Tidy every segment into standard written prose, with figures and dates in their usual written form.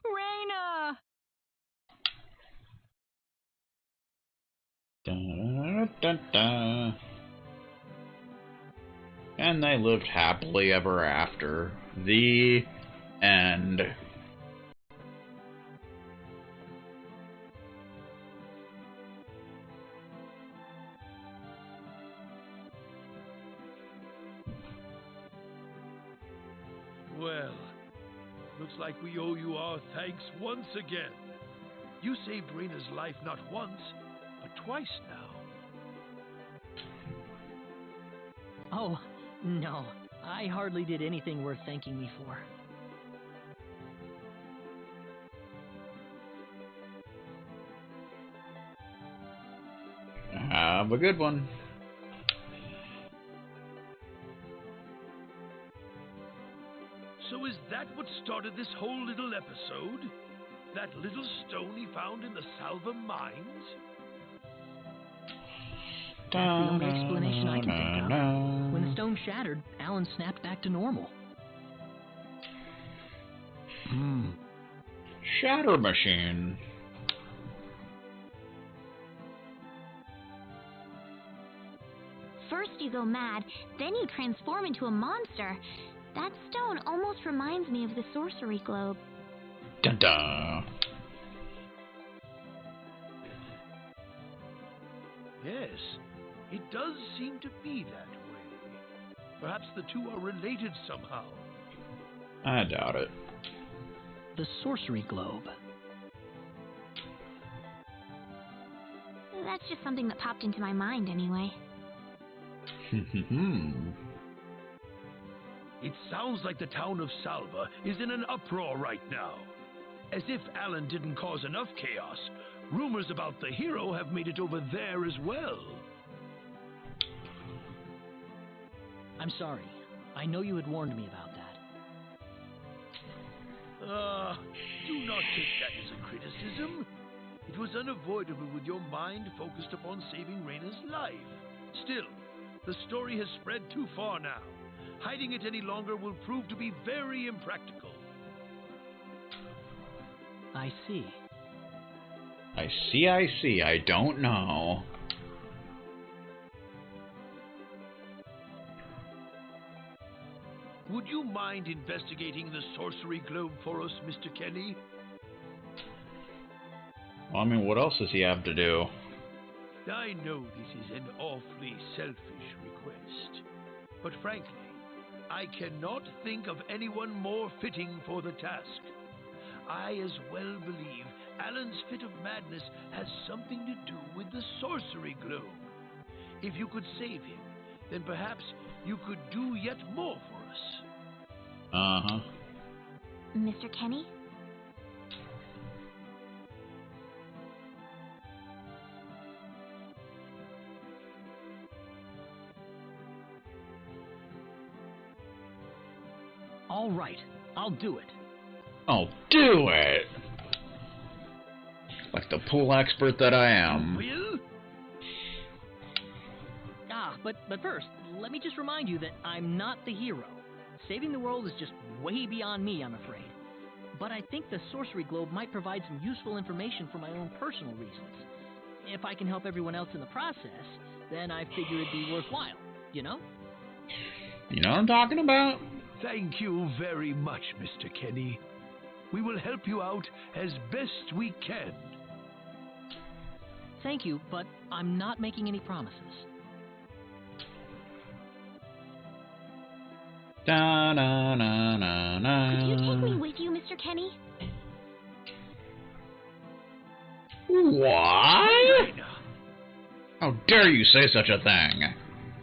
Raina! Dun, dun, dun. And they lived happily ever after. The end. Well, looks like we owe you our thanks once again. You saved Raina's life not once, but twice now. Oh, no. I hardly did anything worth thanking me for. Have a good one. So is that what started this whole little episode? That little stone he found in the Salva mines? That's the only explanation I can think of. When the stone shattered, Alan snapped back to normal. Shatter machine. First you go mad, then you transform into a monster. That stone almost reminds me of the sorcery globe. Dun dun. Yes, it does seem to be that way. Perhaps the two are related somehow. I doubt it. The sorcery globe. That's just something that popped into my mind anyway. It sounds like the town of Salva is in an uproar right now. As if Alan didn't cause enough chaos, rumors about the hero have made it over there as well. I'm sorry. I know you had warned me about that. Do not take that as a criticism. It was unavoidable with your mind focused upon saving Raina's life. Still, the story has spread too far now. Hiding it any longer will prove to be very impractical. I see. I see. I don't know. Would you mind investigating the sorcery globe for us, Mr. Kenny? Well, I mean, what else does he have to do? I know this is an awfully selfish request, but frankly, I cannot think of anyone more fitting for the task. I as well believe Alan's fit of madness has something to do with the sorcery globe. If you could save him, then perhaps you could do yet more for us. Uh-huh. Mr. Kenny? All right, I'll do it. I'll do it! Like the pool expert that I am. Will? But first, let me just remind you that I'm not the hero. Saving the world is just way beyond me, I'm afraid. But I think the sorcery globe might provide some useful information for my own personal reasons. If I can help everyone else in the process, then I figure it'd be worthwhile, you know? You know what I'm talking about? Thank you very much, Mr. Kenny. We will help you out as best we can. Thank you, but I'm not making any promises. Da na na na na. Could you take me with you, Mr. Kenny? What? How dare you say such a thing?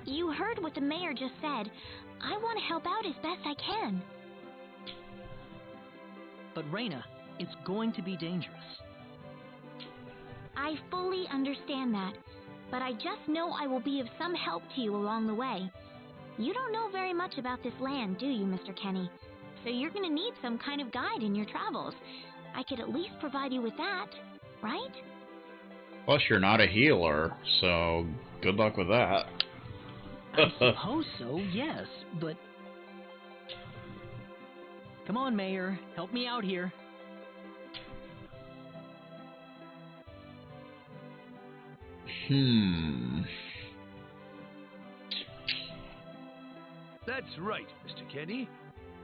You heard what the mayor just said. I want to help out as best I can. But Raina, it's going to be dangerous. I fully understand that, but I just know I will be of some help to you along the way. You don't know very much about this land, do you, Mr. Kenny? So you're going to need some kind of guide in your travels. I could at least provide you with that, right? Plus, you're not a healer, so good luck with that. I suppose so, yes, but... Come on, Mayor, help me out here. That's right, Mr. Kenny.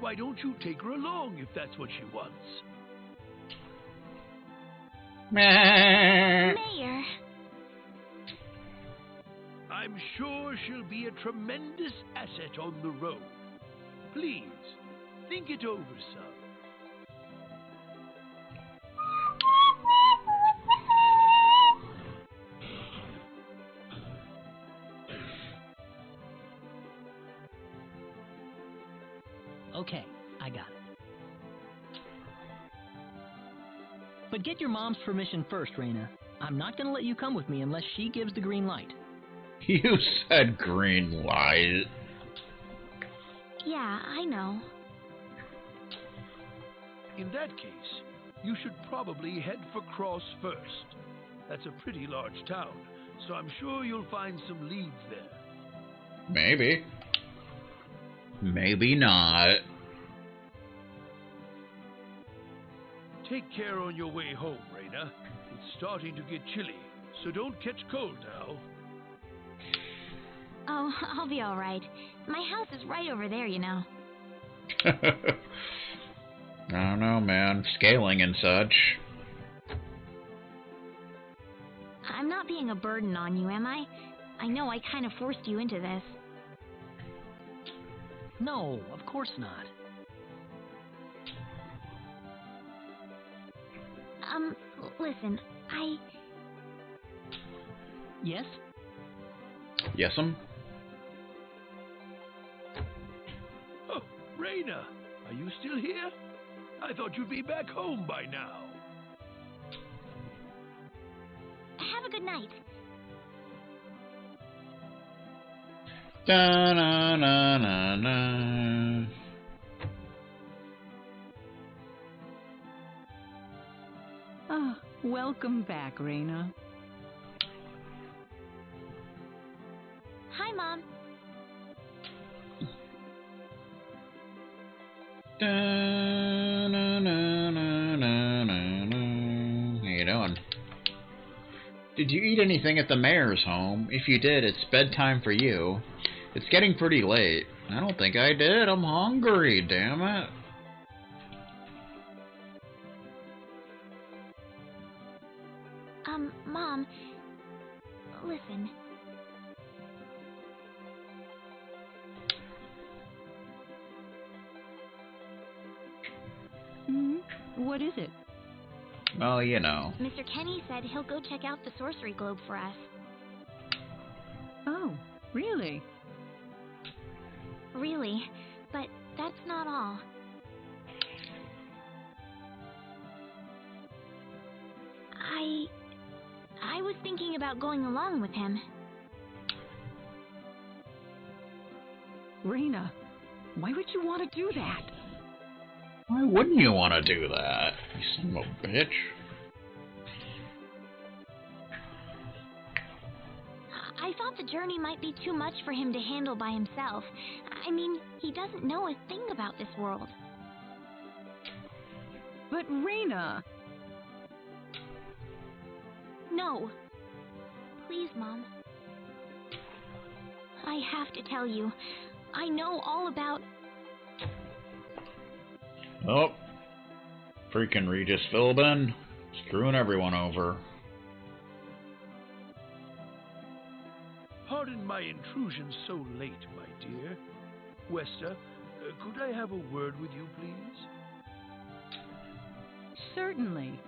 Why don't you take her along if that's what she wants? Mayor. I'm sure she'll be a tremendous asset on the road. Please, think it over, son. Okay, I got it. But get your mom's permission first, Raina. I'm not gonna let you come with me unless she gives the green light. You said green light. Yeah, I know. In that case, you should probably head for Cross first. That's a pretty large town, so I'm sure you'll find some leads there. Maybe. Maybe not. Take care on your way home, Raina. It's starting to get chilly, so don't catch cold now. Oh, I'll be all right. My house is right over there, you know. I don't know, man. Scaling and such. I'm not being a burden on you, am I? I know I kind of forced you into this. No, of course not. Listen, Yes? Yes'm? Oh, Raina, are you still here? I thought you'd be back home by now. Have a good night. Da-na-na-na-na. Ah, welcome back, Raina. Hi, Mom. Da-na-na-na-na-na. How you doing? Did you eat anything at the mayor's home? If you did, it's bedtime for you. It's getting pretty late. I don't think I did. I'm hungry, damn it. Mom, listen. What is it? Well, you know. Mr. Kenny said he'll go check out the sorcery globe for us. Oh, really? Really, but that's not all. I was thinking about going along with him. Raina, why would you want to do that? Why wouldn't you want to do that, you son of a bitch? I thought the journey might be too much for him to handle by himself. I mean, he doesn't know a thing about this world. But Raina... No. Please, Mom. I have to tell you. I know all about... Oh. Freaking Regis Philbin. Screwing everyone over. Pardon my intrusion so late, my dear. Westa, could I have a word with you, please? Certainly.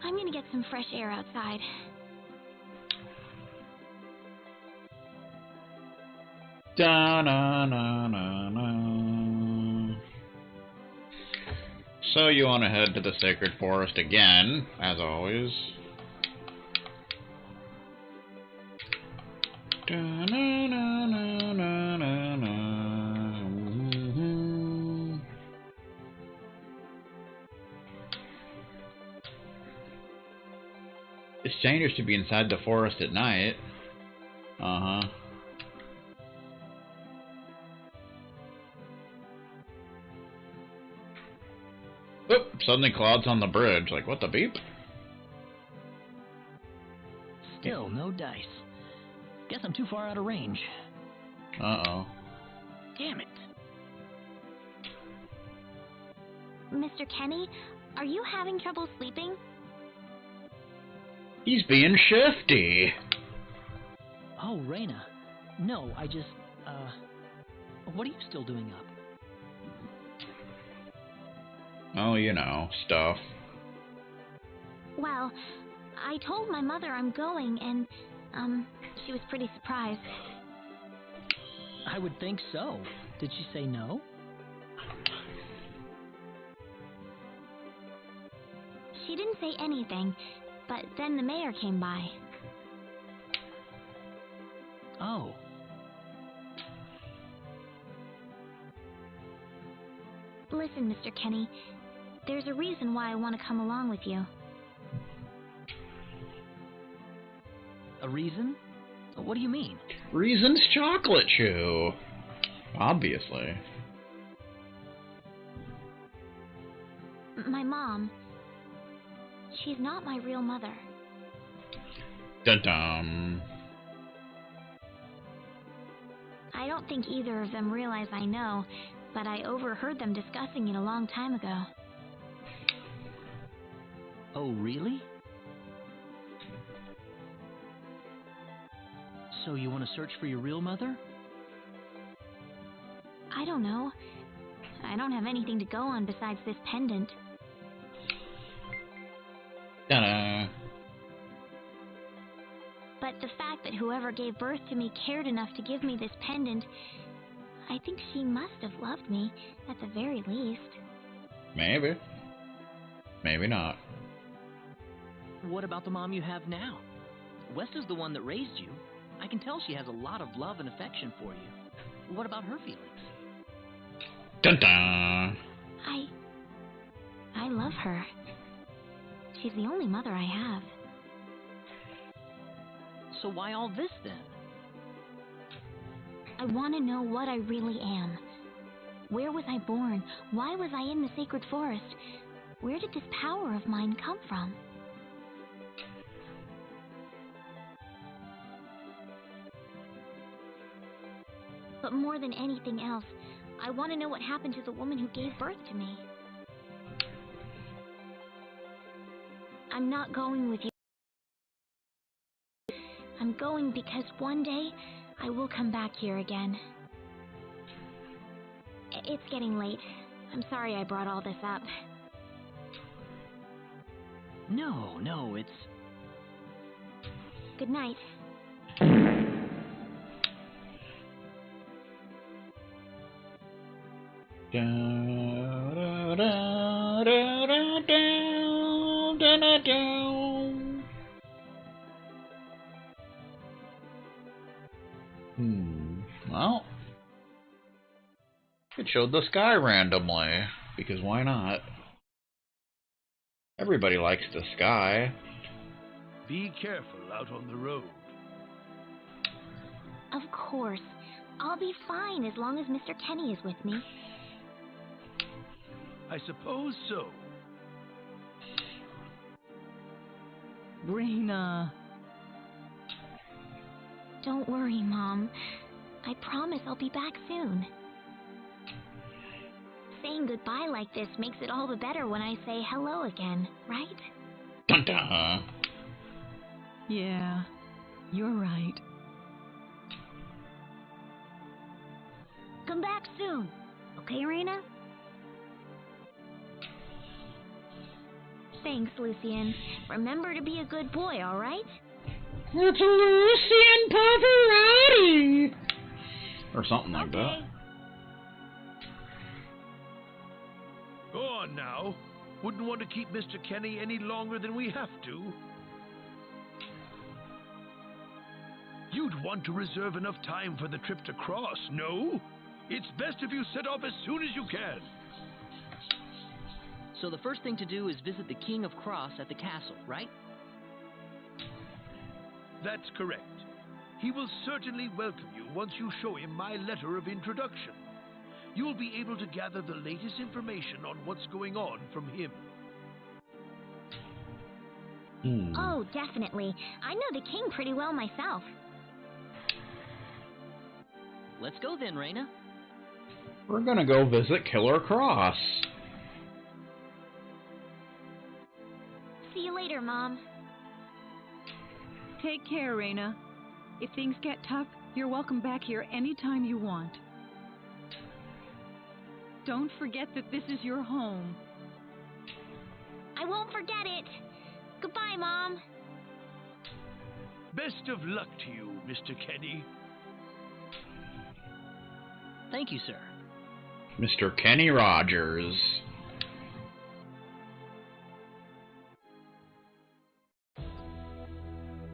I'm gonna get some fresh air outside. Da-na-na-na-na. So you want to head to the Sacred Forest again, as always. Da-na-na-na-na-na. It's dangerous to be inside the forest at night. Uh-huh. Oop, suddenly Claude's on the bridge. Like, what the beep? Still no dice. Guess I'm too far out of range. Uh-oh. Damn it. Mr. Kenny, are you having trouble sleeping? He's being shifty. Oh, Raina. No, I just, what are you still doing up? Oh, you know, stuff. Well, I told my mother I'm going, and, she was pretty surprised. I would think so. Did she say no? She didn't say anything, but then the mayor came by. Oh. Listen, Mr. Kenny, there's a reason why I want to come along with you. A reason? What do you mean? Reason's chocolate chew. Obviously. My mom, she's not my real mother. Dun-dum. I don't think either of them realize I know, but I overheard them discussing it a long time ago. Oh, really? So you want to search for your real mother? I don't know. I don't have anything to go on besides this pendant. Ta-da. But the fact that whoever gave birth to me cared enough to give me this pendant, I think she must have loved me, at the very least. Maybe. Maybe not. What about the mom you have now? West is the one that raised you. I can tell she has a lot of love and affection for you. What about her feelings? Dun-dun. I love her. She's the only mother I have. So why all this then? I want to know what I really am. Where was I born? Why was I in the sacred forest? Where did this power of mine come from? But more than anything else, I want to know what happened to the woman who gave birth to me. I'm not going with you. I'm going because one day I will come back here again. It's getting late. I'm sorry I brought all this up. No, it's... Good night. Well, it showed the sky randomly, because why not? Everybody likes the sky. Be careful out on the road. Of course. I'll be fine as long as Mr. Kenny is with me. I suppose so. Raina. Don't worry, Mom. I promise I'll be back soon. Saying goodbye like this makes it all the better when I say hello again, right? Dun-dun. Yeah, you're right. Come back soon. Okay, Raina? Thanks, Lucian. Remember to be a good boy, all right? It's Lucian Pavarotti! Or something like that. Go on now. Wouldn't want to keep Mr. Kenny any longer than we have to. You'd want to reserve enough time for the trip to Cross, no? It's best if you set off as soon as you can. So the first thing to do is visit the King of Cross at the castle, right? That's correct. He will certainly welcome you once you show him my letter of introduction. you'll be able to gather the latest information on what's going on from him. Oh, definitely. I know the king pretty well myself. Let's go then, Reina. We're gonna go visit Killer Cross. See you later, Mom. Take care, Reina. If things get tough, you're welcome back here anytime you want. Don't forget that this is your home. I won't forget it. Goodbye, Mom. Best of luck to you, Mr. Kenny. Thank you, sir. Mr. Kenny Rogers.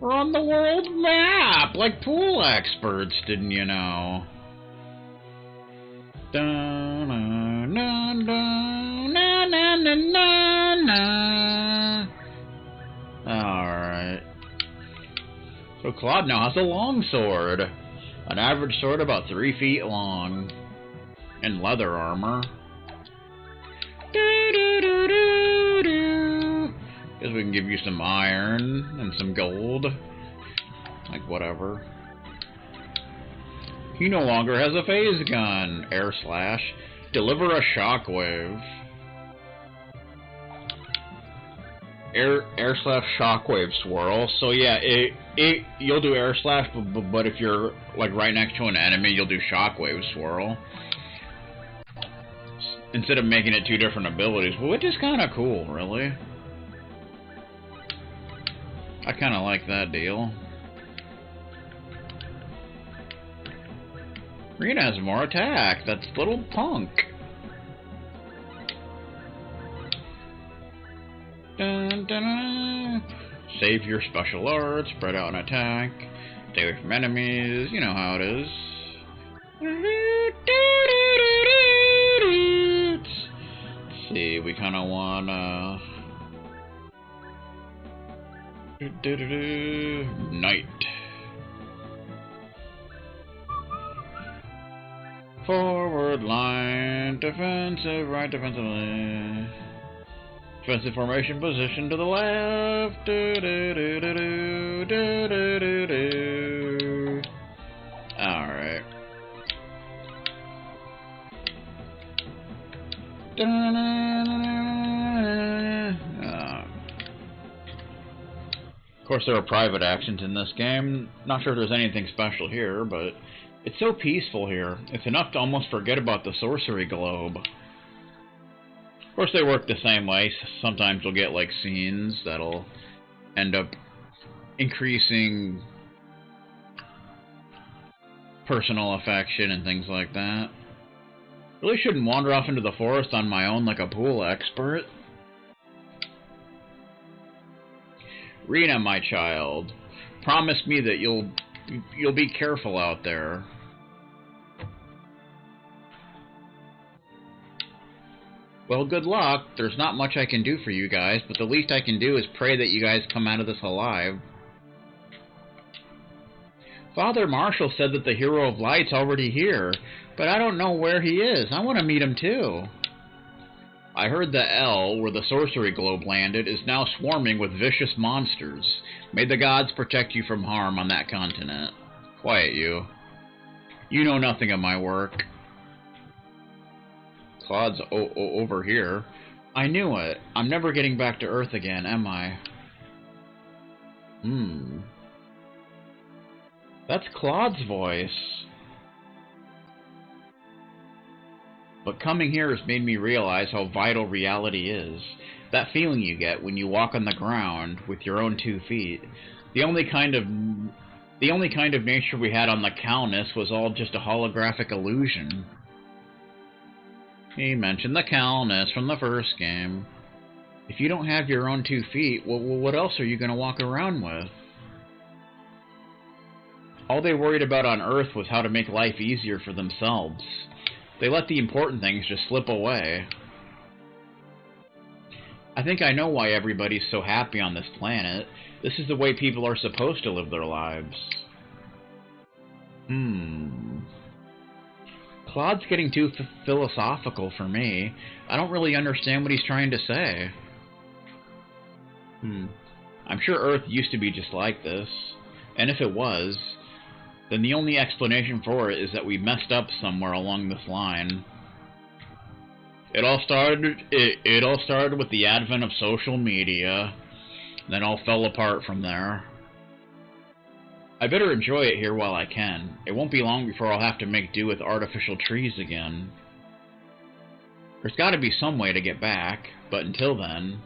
We're on the world map, like pool experts, didn't you know? Alright. So Claude now has a long sword. An average sword about 3 feet long. And leather armor. Guess we can give you some iron and some gold. Like, whatever. He no longer has a phase gun. Air slash. Deliver a shockwave. Air slash shockwave swirl. So yeah, you'll do air slash, but if you're like right next to an enemy, you'll do shockwave swirl. Instead of making it 2 different abilities, which is kind of cool, really. I kind of like that deal. Rena has more attack. That's little punk. Dun, dun. Save your special art, spread out an attack, stay away from enemies, you know how it is. Let's see, we kind of want Knight. Forward line, defensive, right, defensive line. Defensive formation position to the left. Alright. Of course, there are private actions in this game. Not sure if there's anything special here, but it's so peaceful here. It's enough to almost forget about the sorcery globe. Of course, they work the same way. Sometimes you'll get, like, scenes that'll end up increasing personal affection and things like that. Really shouldn't wander off into the forest on my own like a pool expert. Rena, my child, promise me that you'll be careful out there. Well, good luck. There's not much I can do for you guys, but the least I can do is pray that you guys come out of this alive. Father Marshall said that the Hero of Light's already here, but I don't know where he is. I want to meet him too. I heard the L, where the sorcery globe landed, is now swarming with vicious monsters. May the gods protect you from harm on that continent. Quiet, you. You know nothing of my work. Claude's over here. I knew it. I'm never getting back to Earth again, am I? That's Claude's voice. But coming here has made me realize how vital reality is. That feeling you get when you walk on the ground with your own 2 feet. The only kind of nature we had on the Calnus was all just a holographic illusion. He mentioned the Calnus from the first game. If you don't have your own 2 feet, well, what else are you going to walk around with? All they worried about on Earth was how to make life easier for themselves. They let the important things just slip away. I think I know why everybody's so happy on this planet. This is the way people are supposed to live their lives. Claude's getting too philosophical for me. I don't really understand what he's trying to say. I'm sure Earth used to be just like this. And if it was, then the only explanation for it is that we messed up somewhere along this line. It all started with the advent of social media, then all fell apart from there. I better enjoy it here while I can. It won't be long before I'll have to make do with artificial trees again. There's got to be some way to get back, but until then...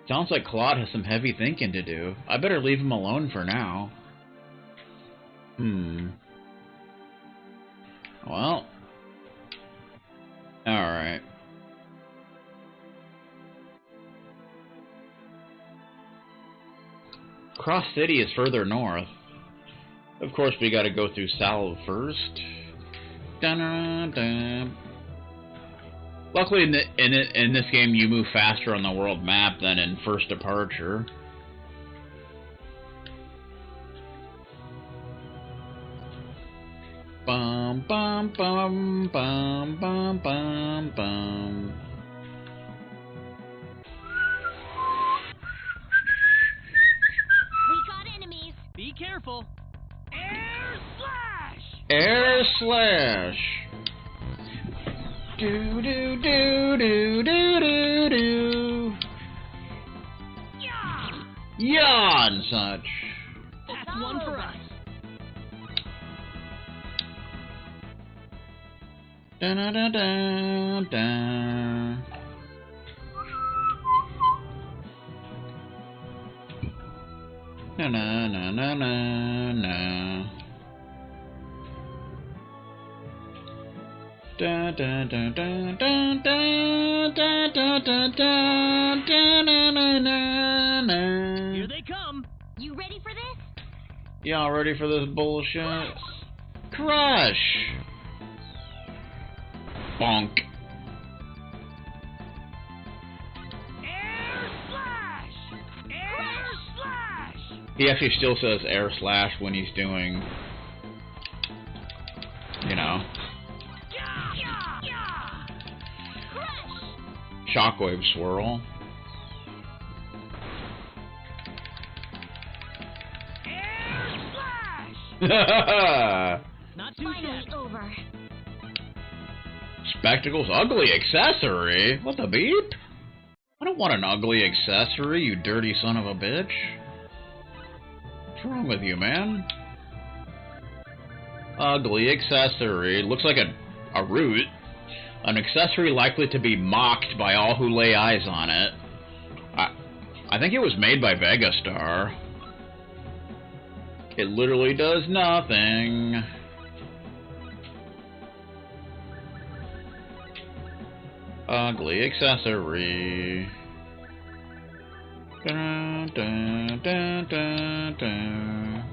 Sounds like Claude has some heavy thinking to do. I better leave him alone for now. Well... Alright. Cross City is further north. Of course, we gotta go through Salve first. Dun-dun-dun. Luckily, in this game, you move faster on the world map than in First Departure. Bum bum bum bum bum bum bum. We got enemies. Be careful. Air slash! Air slash. Do do do do do do do. Yeah! Yeah, and such. That's one for us. Da da da da da. Na na na na na na. Da da da da da da da da da da da na na na na. Here they come. You ready for this? Y'all ready for this bullshit? Crush! Bonk. Air slash! Air slash! He actually still says air slash when he's doing, you know, Yeah! Yeah! Yeah! Crush! shockwave swirl. Air slash! Not too Finally shabby. over. Spectacles ugly accessory? What the beep? I don't want an ugly accessory, you dirty son of a bitch. What's wrong with you, man? Ugly accessory. Looks like a root. An accessory likely to be mocked by all who lay eyes on it. I think it was made by Vegastar. It literally does nothing. Ugly accessory. Dun, dun, dun, dun, dun.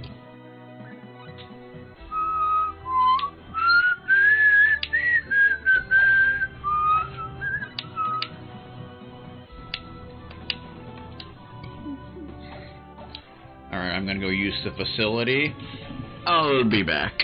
Alright, I'm gonna go use the facility. I'll be back.